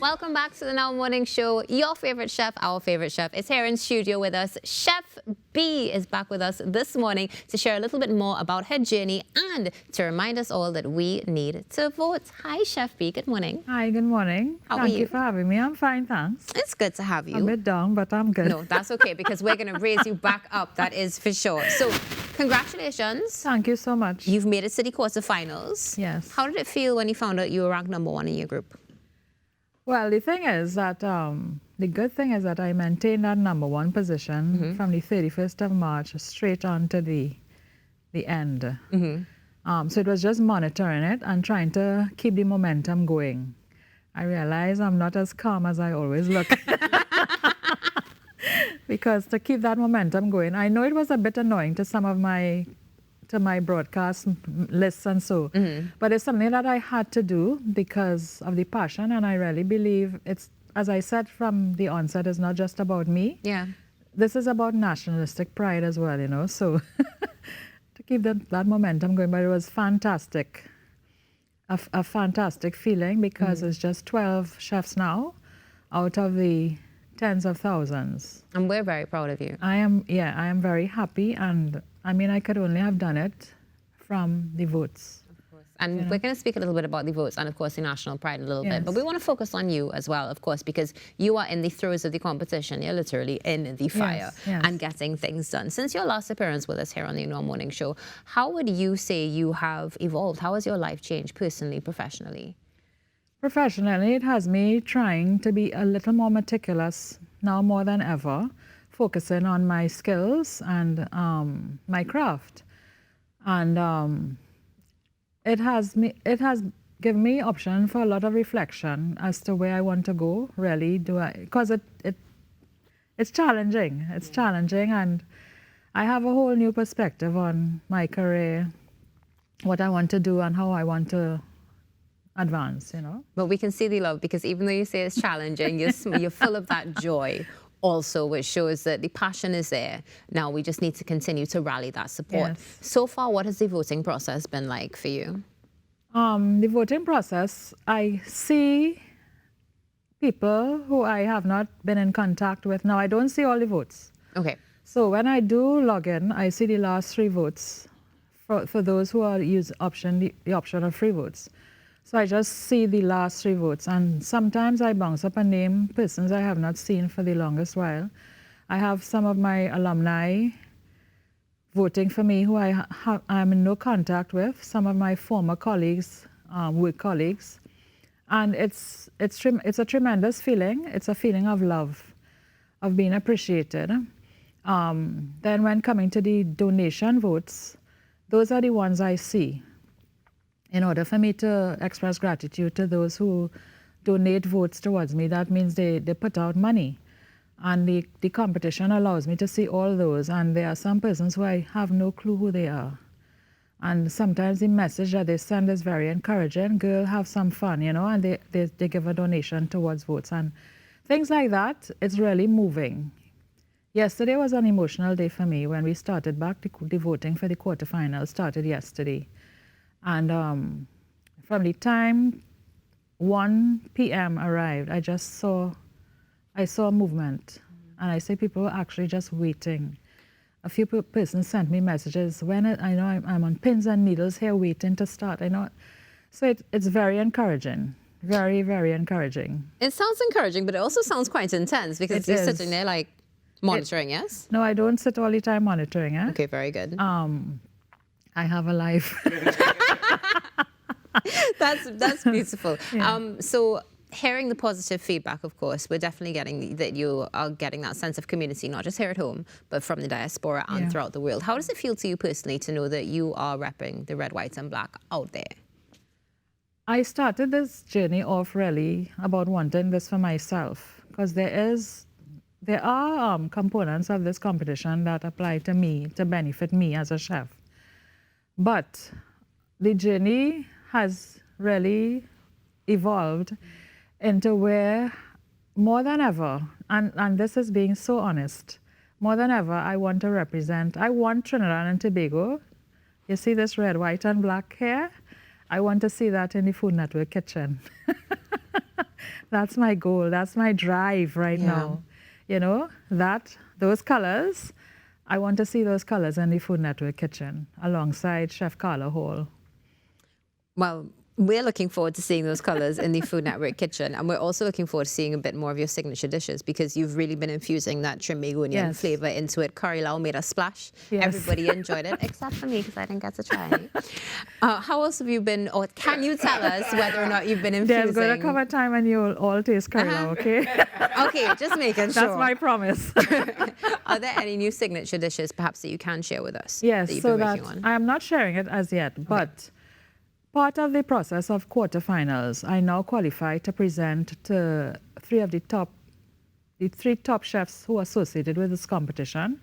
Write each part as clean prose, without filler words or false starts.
Welcome back to the Now Morning Show. Your favorite chef, our favorite chef, is here in studio with us. Chef B is back with us this morning to share a little bit more about her journey and to remind us all that we need to vote. Hi, Chef B. Good morning. Hi, good morning. How are you? Thank you for having me. I'm fine, thanks. It's good to have you. I'm a bit down, but I'm good. No, that's okay because we're going to raise you back up. That is for sure. So, congratulations. Thank you so much. You've made it to the quarterfinals. Yes. How did it feel when you found out you were ranked #1 in your group? Well, the thing is that the good thing is that I maintained that #1 position from the 31st of March straight on to the end. So it was just monitoring it and trying to keep the momentum going. I realize I'm not as calm as I always look. Because to keep that momentum going, I know it was a bit annoying to some of my broadcast lists and so, but it's something that I had to do because of the passion, and I really believe it's, as I said from the onset, it's not just about me. Yeah. This is about nationalistic pride as well, you know, so to keep that momentum going, but it was fantastic. A fantastic feeling because it's just 12 chefs now out of the tens of thousands. And we're very proud of you. I am very happy, and I mean, I could only have done it from the votes. And we're going to speak a little bit about the votes and, of course, the national pride a little bit. But we want to focus on you as well, of course, because you are in the throes of the competition. You're literally in the fire and getting things done. Since your last appearance with us here on the Now Morning Show, how would you say you have evolved? How has your life changed personally, professionally? Professionally, it has me trying to be a little more meticulous now more than ever, focusing on my skills and my craft. And it has given me option for a lot of reflection as to where I want to go, really. Because it's challenging. It's challenging, and I have a whole new perspective on my career, what I want to do and how I want to advance, you know. But we can see the love, because even though you say it's challenging, you're full of that joy also, which shows that the passion is there. Now we just need to continue to rally that support. Yes. So far, what has the voting process been like for you? The voting process, I see people who I have not been in contact with. Now, I don't see all the votes. Okay. So when I do log in, I see the last 3 votes for those who are the option of free votes. So I just see the last 3 votes, and sometimes I bounce up and name persons I have not seen for the longest while. I have some of my alumni voting for me who I'm in no contact with, some of my former colleagues, work colleagues, and it's a tremendous feeling. It's a feeling of love, of being appreciated. Then when coming to the donation votes, those are the ones I see. In order for me to express gratitude to those who donate votes towards me, that means they put out money. And the competition allows me to see all those. And there are some persons who I have no clue who they are. And sometimes the message that they send is very encouraging. Girl, have some fun, you know, and they give a donation towards votes. And things like that, it's really moving. Yesterday was an emotional day for me when we started back. The voting for the quarterfinals started yesterday. And from the time 1 p.m. arrived, I saw a movement. And I say people were actually just waiting. A few persons sent me messages when I know I'm on pins and needles here waiting to start. I know. So it's very encouraging. Very, very encouraging. It sounds encouraging, but it also sounds quite intense because you're sitting there like monitoring, yes? No, I don't sit all the time monitoring. Okay, very good. I have a life. That's beautiful. Yeah. So hearing the positive feedback, of course, we're definitely getting that you are getting that sense of community, not just here at home, but from the diaspora and throughout the world. How does it feel to you personally to know that you are repping the red, white, and black out there? I started this journey off really about wanting this for myself, because there are components of this competition that apply to me, to benefit me as a chef. But the journey has really evolved into where more than ever, and this is being so honest, more than ever I want Trinidad and Tobago. You see this red, white and black here? I want to see that in the Food Network kitchen. That's my goal. That's my drive right now. You know, those colors, I want to see those colors in the Food Network kitchen alongside Chef Carla Hall. Well, we're looking forward to seeing those colors in the Food Network kitchen, and we're also looking forward to seeing a bit more of your signature dishes, because you've really been infusing that Trinbagonian flavor into it. Curry lau made a splash. Everybody enjoyed it, except for me, because I didn't get to try any. How else have you been, or can you tell us whether or not you've been infusing? There's going to come a time when you'll all taste curry lau, okay? Okay, just making sure. That's my promise. Are there any new signature dishes, perhaps, that you can share with us? Yes, that you've so been that working on? I am not sharing it as yet, but part of the process of quarterfinals, I now qualify to present to three top chefs who are associated with this competition.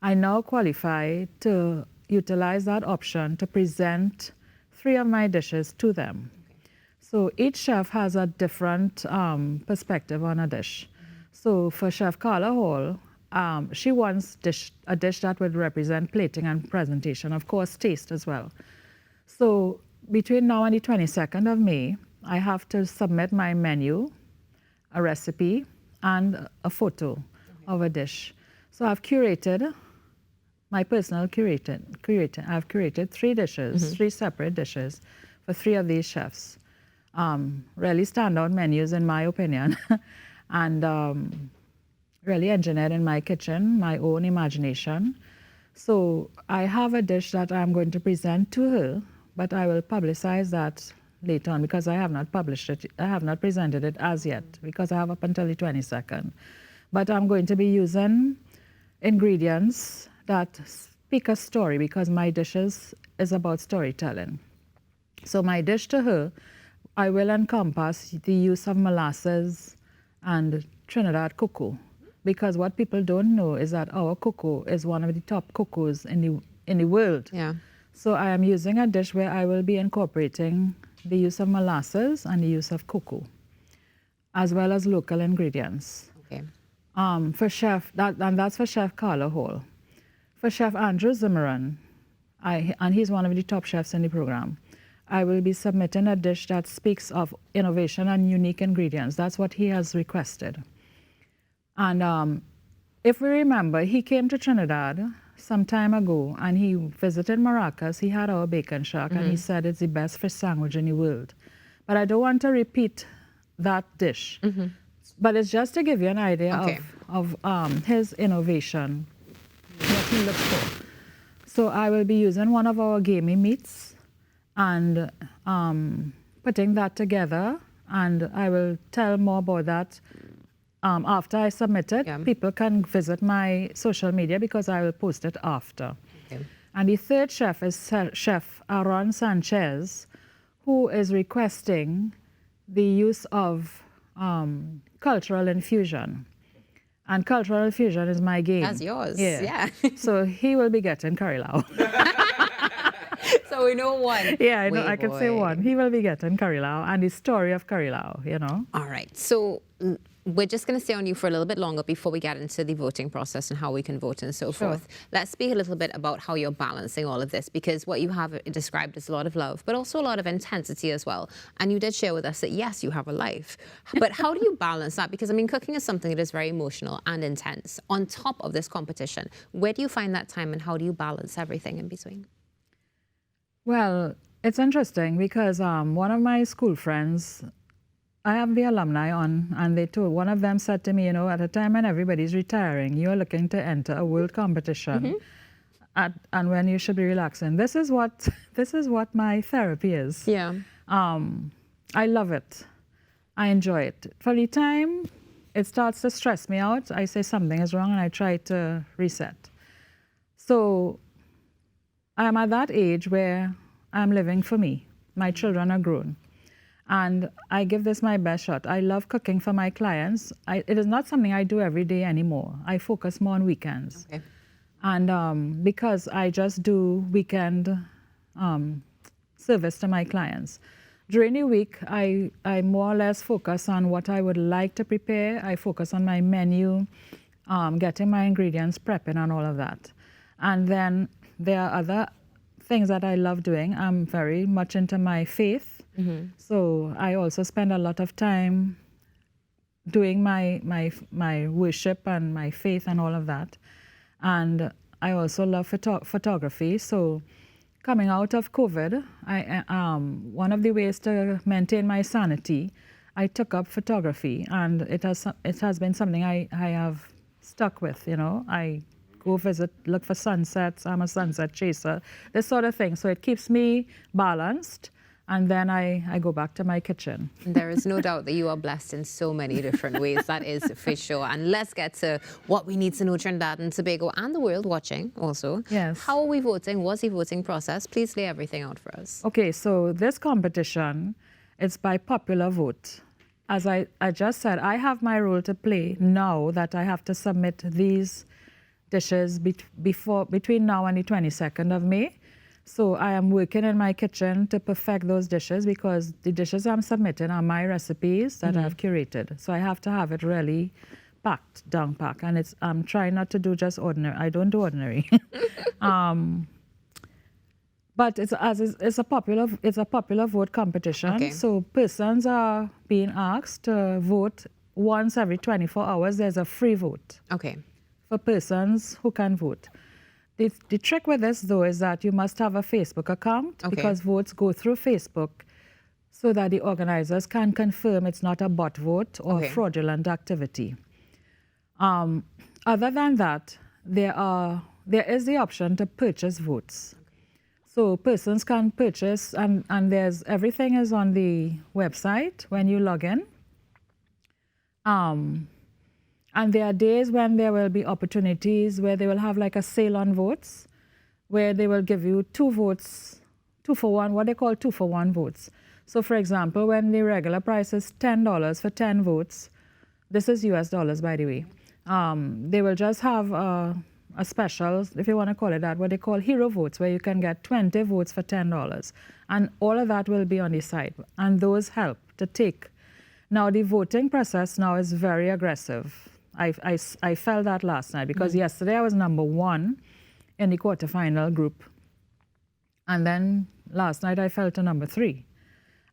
I now qualify to utilize that option to present 3 of my dishes to them. So each chef has a different perspective on a dish. So for Chef Carla Hall, she wants a dish that would represent plating and presentation, of course, taste as well. So between now and the 22nd of May, I have to submit my menu, a recipe, and a photo of a dish. So I've curated, my personal curator. I've curated 3 dishes, 3 separate dishes for 3 of these chefs. Really standout menus in my opinion, and really engineered in my kitchen, my own imagination. So I have a dish that I'm going to present to her, but I will publicize that later on, because I have not published it. I have not presented it as yet, because I have up until the 22nd. But I'm going to be using ingredients that speak a story, because my dishes is about storytelling. So my dish to her, I will encompass the use of molasses and Trinidad cocoa, because what people don't know is that our cocoa is one of the top cocoas in the world. Yeah. So I am using a dish where I will be incorporating the use of molasses and the use of cocoa, as well as local ingredients. Okay. That's for Chef Carla Hall. For Chef Andrew Zimmerman, and he's one of the top chefs in the program, I will be submitting a dish that speaks of innovation and unique ingredients. That's what he has requested. And if we remember, he came to Trinidad some time ago, and he visited Maracas. He had our bacon shack, and he said it's the best fish sandwich in the world. But I don't want to repeat that dish. But it's just to give you an idea of his innovation, what he looks for. So I will be using one of our gamey meats and putting that together, and I will tell more about that after I submit it. People can visit my social media, because I will post it after. And the third chef is Chef Aaron Sanchez, who is requesting the use of cultural infusion. And cultural infusion is my game. That's yours. Yeah. So he will be getting curry lau. So we know one. Yeah, I know. I can say one. He will be getting curry lau, and the story of curry lau, you know. All right. So we're just going to stay on you for a little bit longer before we get into the voting process and how we can vote and so forth. Let's speak a little bit about how you're balancing all of this, because what you have described is a lot of love, but also a lot of intensity as well. And you did share with us that, yes, you have a life. But how do you balance that? Because, I mean, cooking is something that is very emotional and intense. On top of this competition, where do you find that time, and how do you balance everything in between? Well, it's interesting, because one of my school friends, I have the alumni on, and one of them said to me, you know, at a time when everybody's retiring, you're looking to enter a world competition, and when you should be relaxing. This is what my therapy is. Yeah. I love it. I enjoy it. For the time it starts to stress me out, I say something is wrong, and I try to reset. So I'm at that age where I'm living for me. My children are grown, and I give this my best shot. I love cooking for my clients. It is not something I do every day anymore. I focus more on weekends. And because I just do weekend service to my clients. During the week, I more or less focus on what I would like to prepare. I focus on my menu, getting my ingredients, prepping, and all of that. And then there are other things that I love doing. I'm very much into my faith. So I also spend a lot of time doing my worship and my faith and all of that. And I also love photography. So coming out of COVID, one of the ways to maintain my sanity, I took up photography, and it has been something I have stuck with. You know, I go look for sunsets. I'm a sunset chaser, this sort of thing. So it keeps me balanced. And then I go back to my kitchen. There is no doubt that you are blessed in so many different ways. That is for sure. And let's get to what we need to know, Trinidad and Tobago and the world watching also. Yes. How are we voting? What's the voting process? Please lay everything out for us. Okay, so this competition is by popular vote. As I just said, I have my role to play now that I have to submit these dishes between now and the 22nd of May. So I am working in my kitchen to perfect those dishes, because the dishes I'm submitting are my recipes that I've curated. So I have to have it really packed, down packed. And I'm trying not to do just ordinary. I don't do ordinary. But it's a popular vote competition. Okay. So persons are being asked to vote once every 24 hours. There's a free vote. Okay. For persons who can vote. The trick with this, though, is that you must have a Facebook account, because votes go through Facebook, so that the organizers can confirm it's not a bot vote or fraudulent activity. Other than that, there is the option to purchase votes. So persons can purchase, and everything is on the website when you log in. And there are days when there will be opportunities where they will have like a sale on votes, where they will give you 2 votes, 2 for 1, what they call 2 for 1 votes. So for example, when the regular price is $10 for 10 votes, this is US dollars, by the way, they will just have a special, if you want to call it that, what they call hero votes, where you can get 20 votes for $10. And all of that will be on the site. And those help to take. Now, the voting process now is very aggressive. I felt that last night, because yesterday I was number 1 in the quarterfinal group. And then last night I fell to number 3.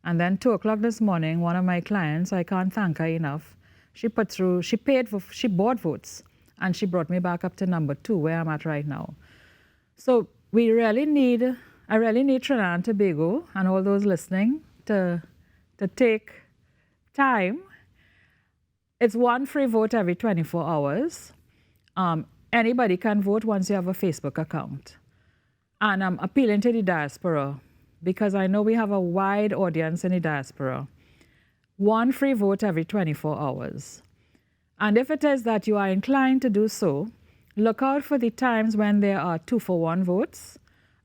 And then 2 o'clock this morning, one of my clients, I can't thank her enough, she bought votes, and she brought me back up to number 2, where I'm at right now. So I really need Trinidad and Tobago and all those listening to take time. It's 1 free vote every 24 hours. Anybody can vote once you have a Facebook account. And I'm appealing to the diaspora, because I know we have a wide audience in the diaspora. 1 free vote every 24 hours. And if it is that you are inclined to do so, look out for the times when there are 2 for 1 votes,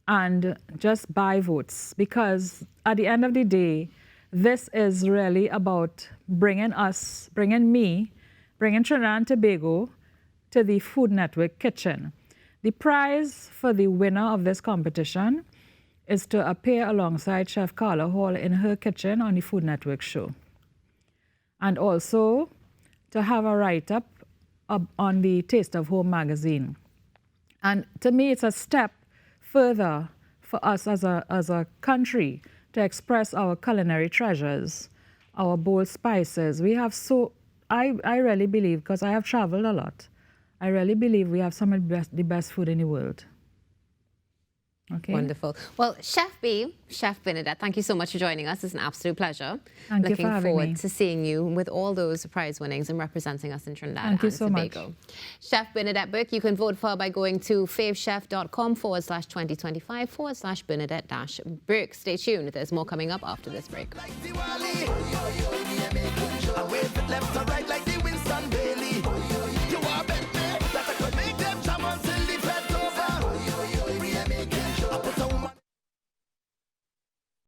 and just buy votes, because at the end of the day, this is really about bringing Trinidad and Tobago to the Food Network kitchen. The prize for the winner of this competition is to appear alongside Chef Carla Hall in her kitchen on the Food Network show. And also to have a write-up on the Taste of Home magazine. And to me, it's a step further for us as a country to express our culinary treasures, our bold spices. We have I really believe, because I have traveled a lot, I really believe we have some of the best food in the world. Okay. Wonderful. Well, Chef Bernadette, thank you so much for joining us. It's an absolute pleasure. Thank you for having me. Looking forward to seeing you with all those prize winnings and representing us in Trinidad and Tobago. Much. Chef Bernadette Burke, you can vote for her by going to favechef.com/2025/Bernadette-Burke. Stay tuned. There's more coming up after this break.